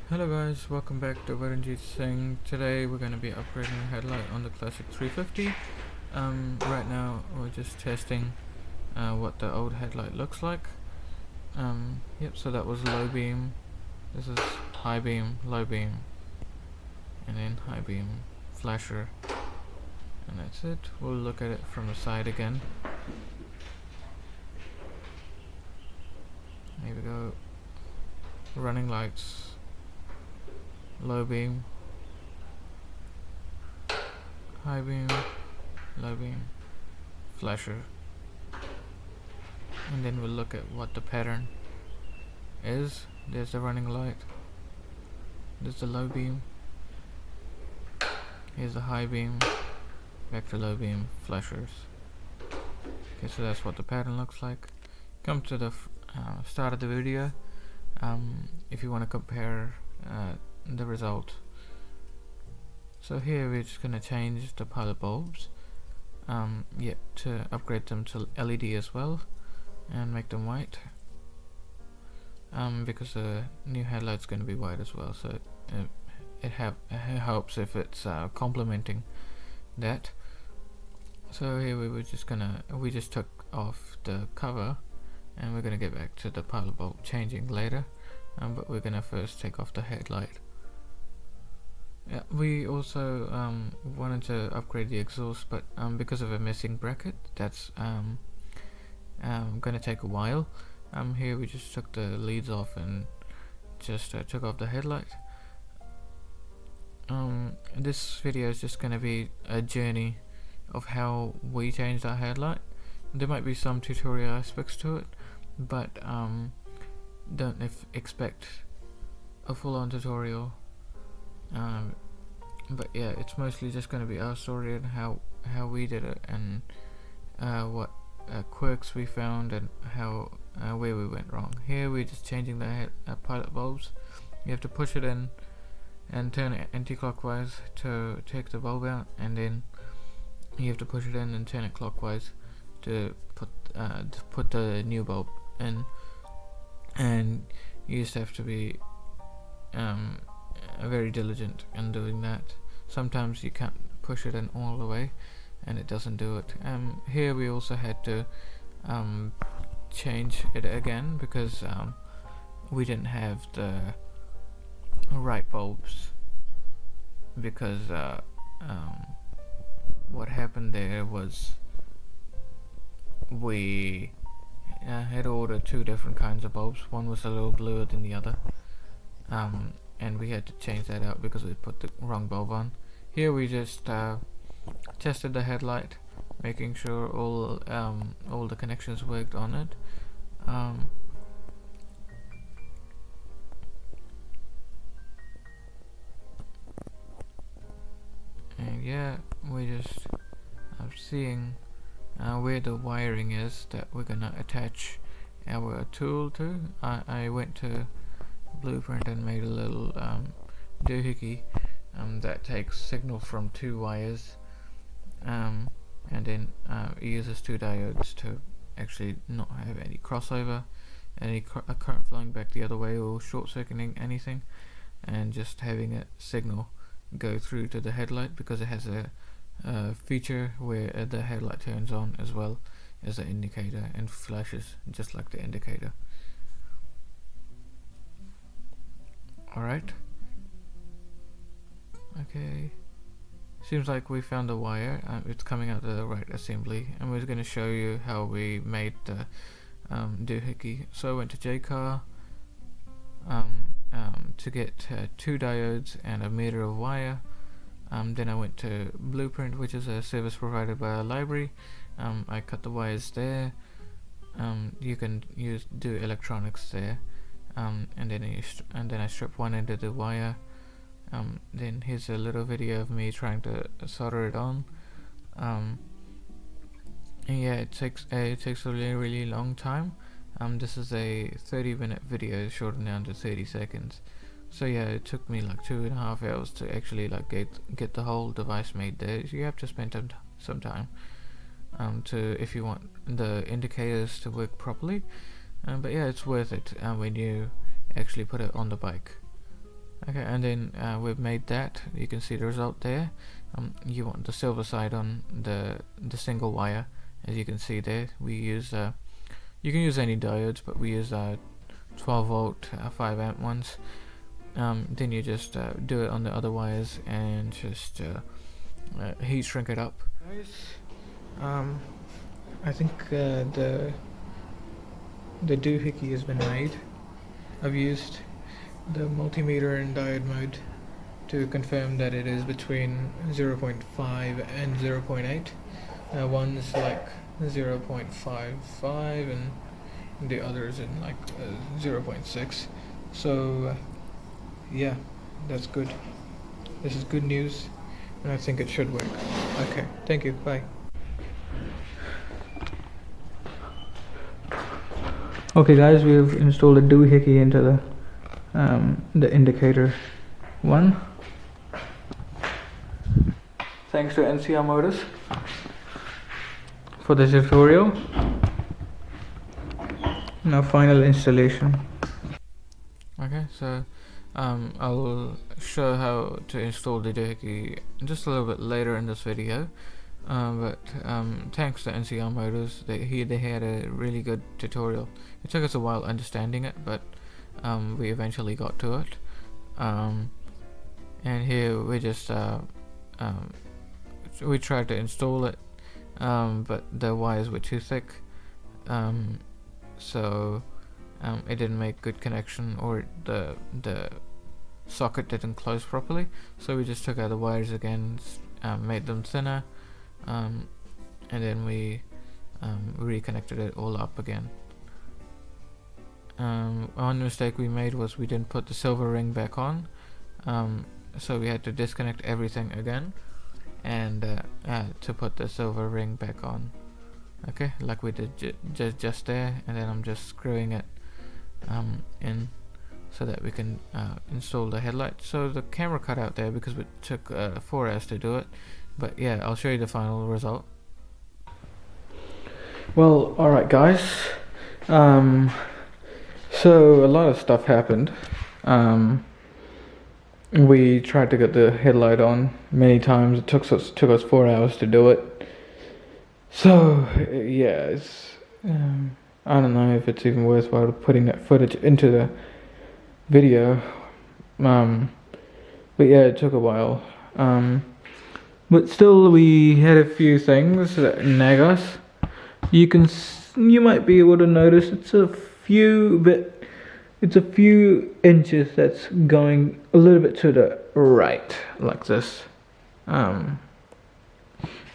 Hello guys, welcome back to Varanjit Singh. Today we're going to be upgrading the headlight on the Classic 350. Right now we're just testing what the old headlight looks like. Yep, so that was low beam, this is high beam, low beam, and then high beam, flasher, and that's it. We'll look at it from the side again. Here we go. Running lights, low beam, high beam, low beam, flasher, and then we'll look at what the pattern is. There's the running light, there's the low beam, here's the high beam, back to low beam, flashers. Okay, so that's what the pattern looks like. Come to the start of the video if you want to compare the result. So here we're just going to change the pilot bulbs to upgrade them to LED as well and make them white, because the new headlight's going to be white as well, so it helps if it's complementing that. So here we just took off the cover, and we're gonna get back to the pilot bulb changing later, but we're gonna first take off the headlight. Yeah, we also wanted to upgrade the exhaust, but because of a missing bracket, that's gonna take a while. Here we just took the leads off and just took off the headlight. This video is just gonna be a journey of how we changed our headlight. There might be some tutorial aspects to it, but don't expect a full-on tutorial. But yeah, it's mostly just going to be our story and how we did it, and what quirks we found, and how where we went wrong. Here we're just changing the pilot bulbs. You have to push it in and turn it anti-clockwise to take the bulb out, and then you have to push it in and turn it clockwise to put the new bulb in. And you just have to be very diligent in doing that. Sometimes you can't push it in all the way and it doesn't do it. Here we also had to change it again because we didn't have the right bulbs, because what happened there was we had ordered two different kinds of bulbs. One was a little bluer than the other, and we had to change that out because we put the wrong bulb on. Here we just tested the headlight, making sure all the connections worked on it. And yeah, we're just seeing where the wiring is that we're gonna attach our tool to. I went to Blueprint and made a little doohickey that takes signal from two wires, and then it uses two diodes to actually not have any crossover, any current flowing back the other way or short-circuiting anything, and just having a signal go through to the headlight, because it has a feature where the headlight turns on as well as the indicator and flashes just like the indicator. Alright, okay, seems like we found the wire. It's coming out of the right assembly, and we're going to show you how we made the doohickey. So I went to JCar to get two diodes and a meter of wire. Then I went to Blueprint, which is a service provided by a library. I cut the wires there. You can do electronics there, and then I strip one end of the wire. Then here's a little video of me trying to solder it on. And yeah, it takes a really long time. This is a 30-minute video shortened down to 30 seconds. So yeah, it took me like 2.5 hours to actually like get the whole device made there. So you have to spend some time if you want the indicators to work properly. But yeah, it's worth it when you actually put it on the bike. Okay, and then we've made that. You can see the result there. You want the silver side on the single wire, as you can see there. We use you can use any diodes, but we use 12 volt 5 amp ones. Then you just do it on the other wires and just heat shrink it up. Guys, I think the doohickey has been made. I've used the multimeter in diode mode to confirm that it is between 0.5 and 0.8. One's like 0.55 and the others in like 0.6. So yeah, that's good. This is good news, and I think it should work. Okay, thank you, bye. Okay guys, we've installed a doohickey into the indicator one. Thanks to NCR Motors for the tutorial. Now final installation. Okay, so I'll show how to install the doohickey just a little bit later in this video. But thanks to NCR Motors, they had a really good tutorial. It took us a while understanding it, but we eventually got to it. And here we just we tried to install it, but the wires were too thick, so it didn't make good connection, or the socket didn't close properly. So we just took out the wires again, made them thinner, and then we reconnected it all up again. One mistake we made was we didn't put the silver ring back on, so we had to disconnect everything again and to put the silver ring back on. Okay, like we did just there, and then I'm just screwing it in so that we can install the headlight. So the camera cut out there because it took 4 hours to do it, but yeah, I'll show you the final result. Well, alright guys, so a lot of stuff happened. We tried to get the headlight on many times. It took us 4 hours to do it. So yeah, it's I don't know if it's even worthwhile putting that footage into the video. But yeah, it took a while. But still, we had a few things that nag us. You might be able to notice it's a few inches that's going a little bit to the right, like this.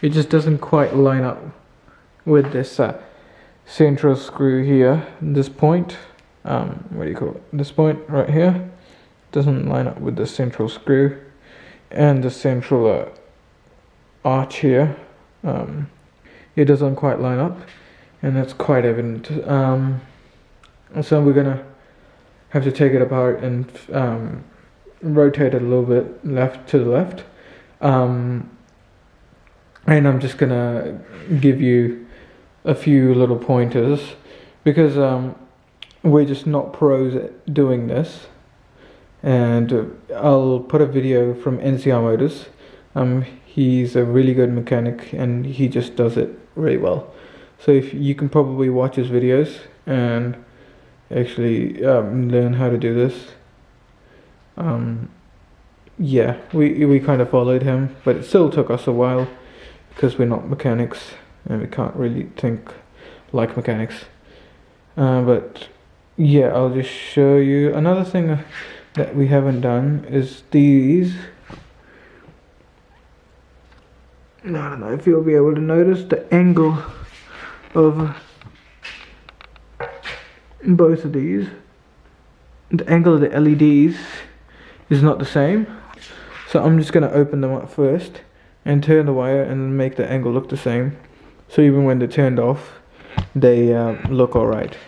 It just doesn't quite line up with this central screw here. This point, what do you call it? This point right here doesn't line up with the central screw, and the central arch here. It doesn't quite line up, and that's quite evident. So we're gonna have to take it apart and rotate it a little bit to the left. And I'm just gonna give you a few little pointers because we're just not pros at doing this. And I'll put a video from NCR Motors. He's a really good mechanic and he just does it really well. So if you can probably watch his videos and actually learn how to do this. Yeah, we kind of followed him, but it still took us a while because we're not mechanics and we can't really think like mechanics. But yeah, I'll just show you another thing that we haven't done is these. I don't know if you'll be able to notice the angle of both of these. The angle of the LEDs is not the same, so I'm just going to open them up first and turn the wire and make the angle look the same, so even when they're turned off they look alright.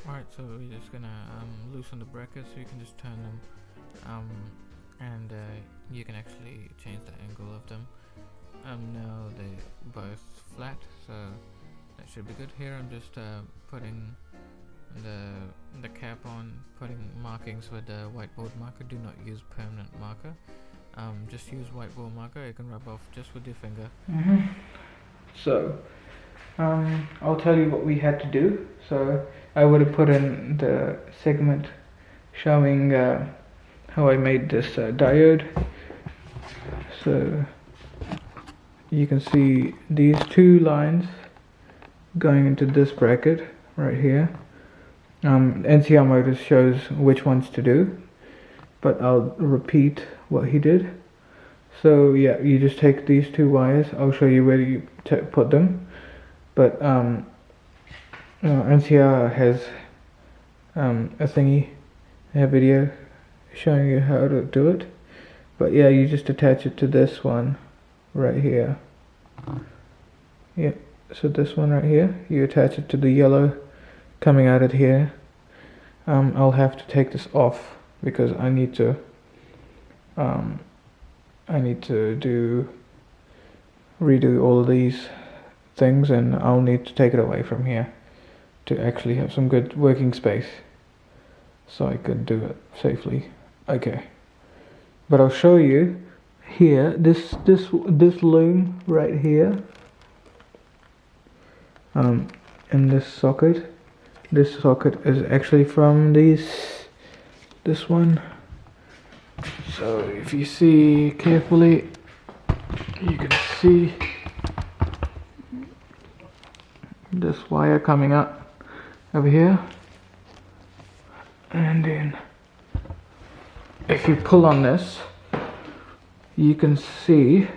Alright, so we're just going to loosen the brackets so you can just turn them, and you can actually change the angle of them. Now they're both flat, so that should be good. Here I'm just putting the cap on, putting markings with the whiteboard marker. Do not use permanent marker. Just use whiteboard marker. You can rub off just with your finger. So I'll tell you what we had to do. So I would have put in the segment showing how I made this diode. So you can see these two lines going into this bracket right here. NCR Motors shows which ones to do, but I'll repeat what he did. So yeah, you just take these two wires. I'll show you where you put them, but NCR has a video showing you how to do it. But yeah, you just attach it to this one right here. Yeah, so this one right here, you attach it to the yellow coming out of here. I'll have to take this off because I need to redo all of these things, and I'll need to take it away from here to actually have some good working space so I could do it safely. Okay, but I'll show you here, this loom right here, in this socket. This socket is actually from this one. So if you see carefully, you can see this wire coming up over here, and then if you pull on this, you can see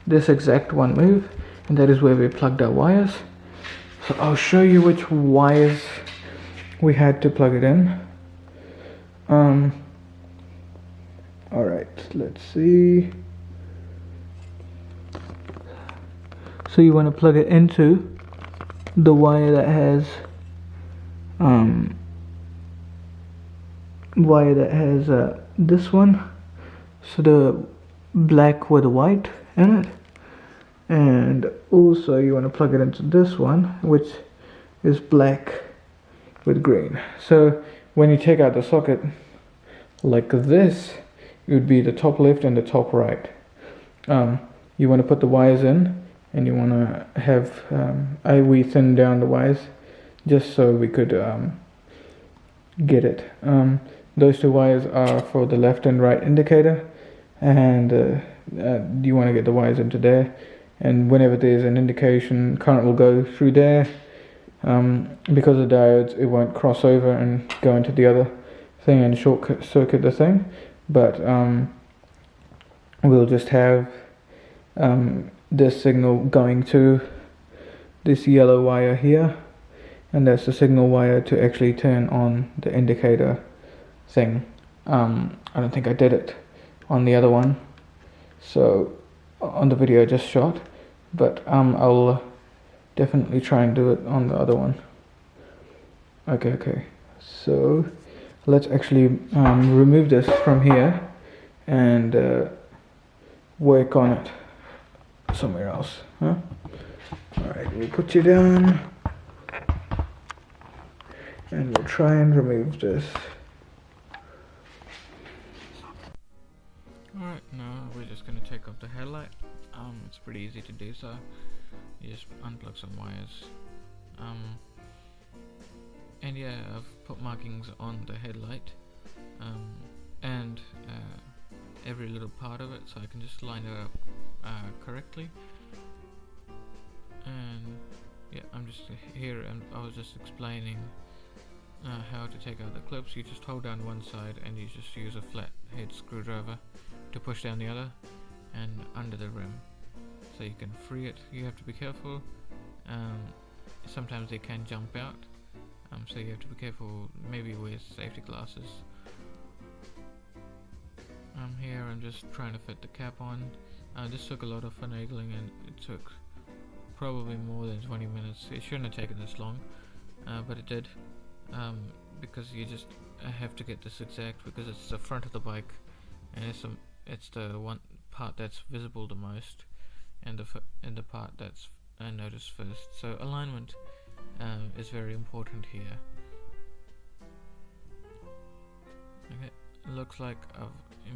this exact one move, and that is where we plugged our wires. So I'll show you which wires we had to plug it in. Alright, let's see. So you want to plug it into the wire that has this one, so the black with the white in it, and also you want to plug it into this one, which is black with green. So when you take out the socket like this, it would be the top left and the top right. You want to put the wires in, and you want to have we thinned down the wires just so we could get it. Those two wires are for the left and right indicator, and you want to get the wires into there, and whenever there's an indication, current will go through there. Because of diodes, it won't cross over and go into the other thing and short circuit the thing, but we'll just have this signal going to this yellow wire here, and that's the signal wire to actually turn on the indicator thing. I don't think I did it on the other one, so on the video I just shot, but I'll definitely try and do it on the other one. Okay, so let's actually remove this from here and work on it somewhere else, huh? Alright, we'll put you down and we'll try and remove this. Alright, now we're just going to take off the headlight. It's pretty easy to do so. You just unplug some wires. And yeah, I've put markings on the headlight and every little part of it, so I can just line it up correctly. And yeah, I'm just here, and I was just explaining how to take out the clips. You just hold down one side and you just use a flat head screwdriver to push down the other and under the rim, so you can free it. You have to be careful. Sometimes they can jump out, so you have to be careful. Maybe wear safety glasses. Here I'm just trying to fit the cap on. This took a lot of finagling, and it took probably more than 20 minutes. It shouldn't have taken this long, but it did, because you just have to get this exact, because it's the front of the bike, and it's the one part that's visible the most, and the part that's noticed first. So alignment is very important here. Okay, looks like I've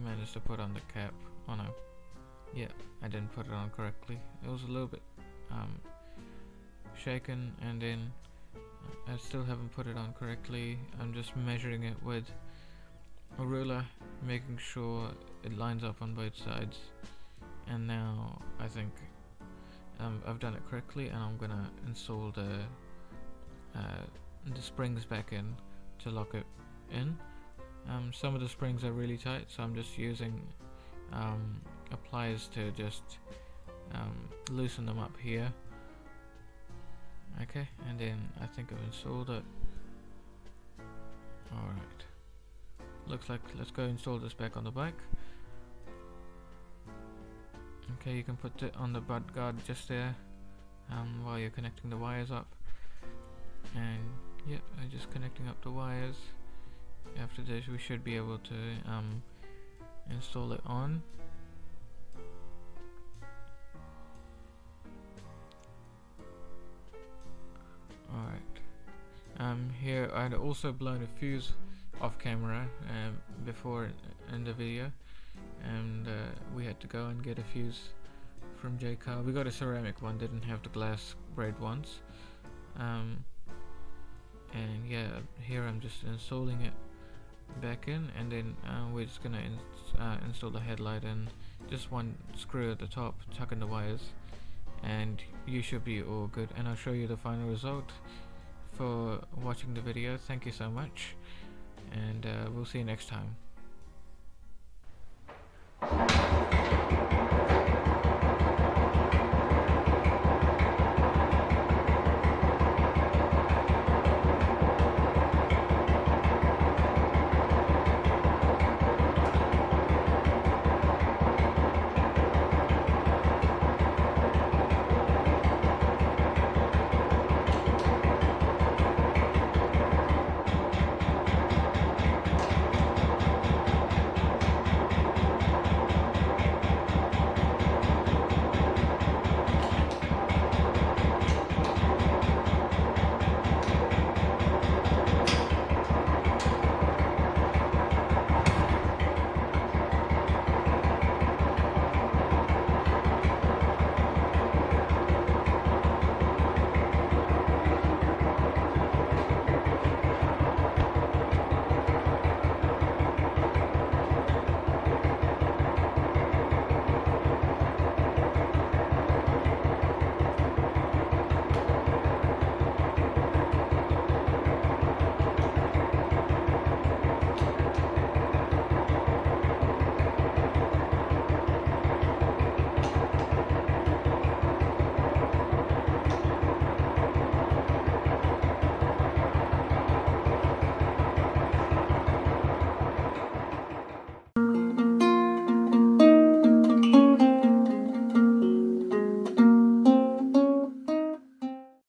managed to put on the cap. Oh no, yeah, I didn't put it on correctly. It was a little bit shaken, and then I still haven't put it on correctly. I'm just measuring it with a ruler, making sure it lines up on both sides, and now I think I've done it correctly, and I'm gonna install the springs back in to lock it in. Some of the springs are really tight, so I'm just using pliers to just loosen them up here. Okay, and then I think I've installed it. Alright, looks like, let's go install this back on the bike. Okay, you can put it on the butt guard just there while you're connecting the wires up. And yep, I'm just connecting up the wires. After this we should be able to install it on. Alright, here I'd also blown a fuse off camera before in the video, and we had to go and get a fuse from J-Car. We got a ceramic one, didn't have the glass braid ones. And yeah, here I'm just installing it back in, and then we're just gonna install the headlight and just one screw at the top, tuck in the wires, and you should be all good. And I'll show you the final result. For watching the video, thank you so much, and we'll see you next time.